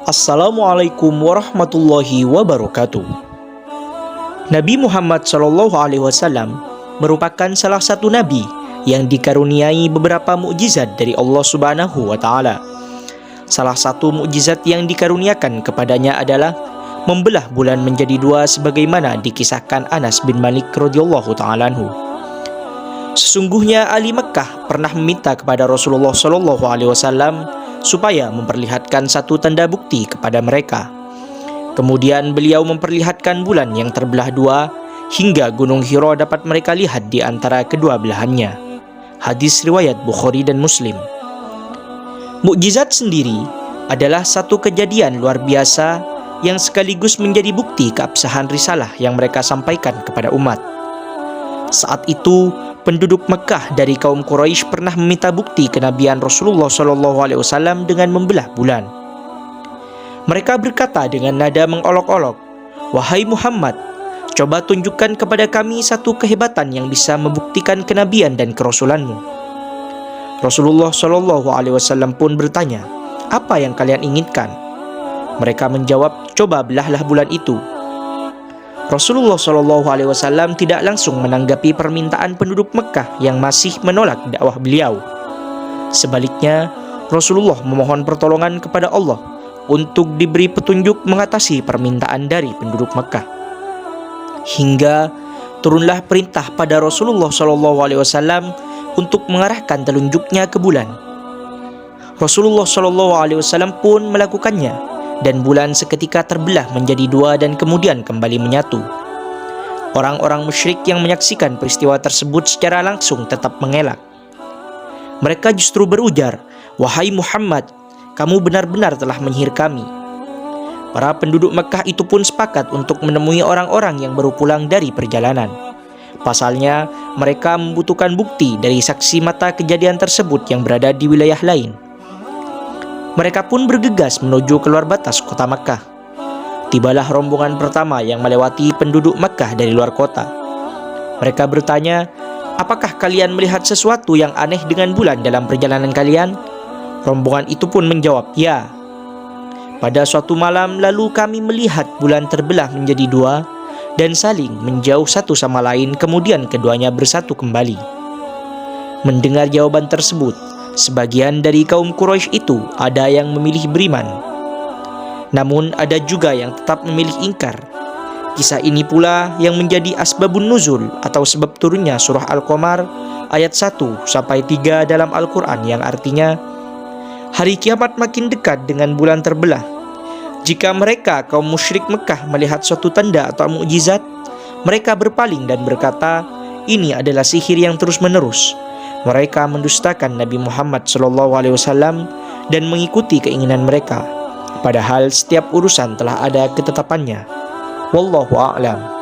Assalamualaikum warahmatullahi wabarakatuh. Nabi Muhammad SAW merupakan salah satu nabi yang dikaruniai beberapa mukjizat dari Allah Subhanahu wa Ta'ala. Salah satu mukjizat yang dikaruniakan kepadanya adalah membelah bulan menjadi dua, sebagaimana dikisahkan Anas bin Malik radhiyallahu ta'ala anhu. Sesungguhnya ahli Mekkah pernah meminta kepada Rasulullah SAW supaya memperlihatkan satu tanda bukti kepada mereka. Kemudian beliau memperlihatkan bulan yang terbelah dua hingga gunung Hira dapat mereka lihat di antara kedua belahannya. Hadis riwayat Bukhari dan Muslim. Mukjizat sendiri adalah satu kejadian luar biasa yang sekaligus menjadi bukti keabsahan risalah yang mereka sampaikan kepada umat. Saat itu, penduduk Mekah dari kaum Quraisy pernah meminta bukti kenabian Rasulullah SAW dengan membelah bulan. Mereka berkata dengan nada mengolok-olok, "Wahai Muhammad, coba tunjukkan kepada kami satu kehebatan yang bisa membuktikan kenabian dan kerasulanmu." Rasulullah SAW pun bertanya, "Apa yang kalian inginkan?" Mereka menjawab, "Coba belahlah bulan itu." Rasulullah SAW tidak langsung menanggapi permintaan penduduk Mekah yang masih menolak dakwah beliau. Sebaliknya, Rasulullah memohon pertolongan kepada Allah untuk diberi petunjuk mengatasi permintaan dari penduduk Mekah. Hingga turunlah perintah pada Rasulullah SAW untuk mengarahkan telunjuknya ke bulan. Rasulullah SAW pun melakukannya, dan bulan seketika terbelah menjadi dua dan kemudian kembali menyatu. Orang-orang musyrik yang menyaksikan peristiwa tersebut secara langsung tetap mengelak. Mereka justru berujar, "Wahai Muhammad, kamu benar-benar telah menyihir kami." Para penduduk Mekah itu pun sepakat untuk menemui orang-orang yang baru pulang dari perjalanan. Pasalnya, mereka membutuhkan bukti dari saksi mata kejadian tersebut yang berada di wilayah lain. Mereka pun bergegas menuju keluar batas kota Mekah. Tibalah rombongan pertama yang melewati penduduk Mekah dari luar kota. Mereka bertanya, "Apakah kalian melihat sesuatu yang aneh dengan bulan dalam perjalanan kalian?" Rombongan itu pun menjawab, "Ya. Pada suatu malam lalu kami melihat bulan terbelah menjadi dua dan saling menjauh satu sama lain, kemudian keduanya bersatu kembali." Mendengar jawaban tersebut, sebagian dari kaum Quraisy itu ada yang memilih beriman, namun ada juga yang tetap memilih ingkar. Kisah ini pula yang menjadi asbabun nuzul atau sebab turunnya surah Al-Qamar ayat 1-3 dalam Al-Quran, yang artinya, hari kiamat makin dekat dengan bulan terbelah. Jika mereka kaum musyrik Mekah melihat suatu tanda atau mukjizat, mereka berpaling dan berkata, "Ini adalah sihir yang terus-menerus." Mereka mendustakan Nabi Muhammad SAW dan mengikuti keinginan mereka, padahal setiap urusan telah ada ketetapannya. Wallahu a'lam.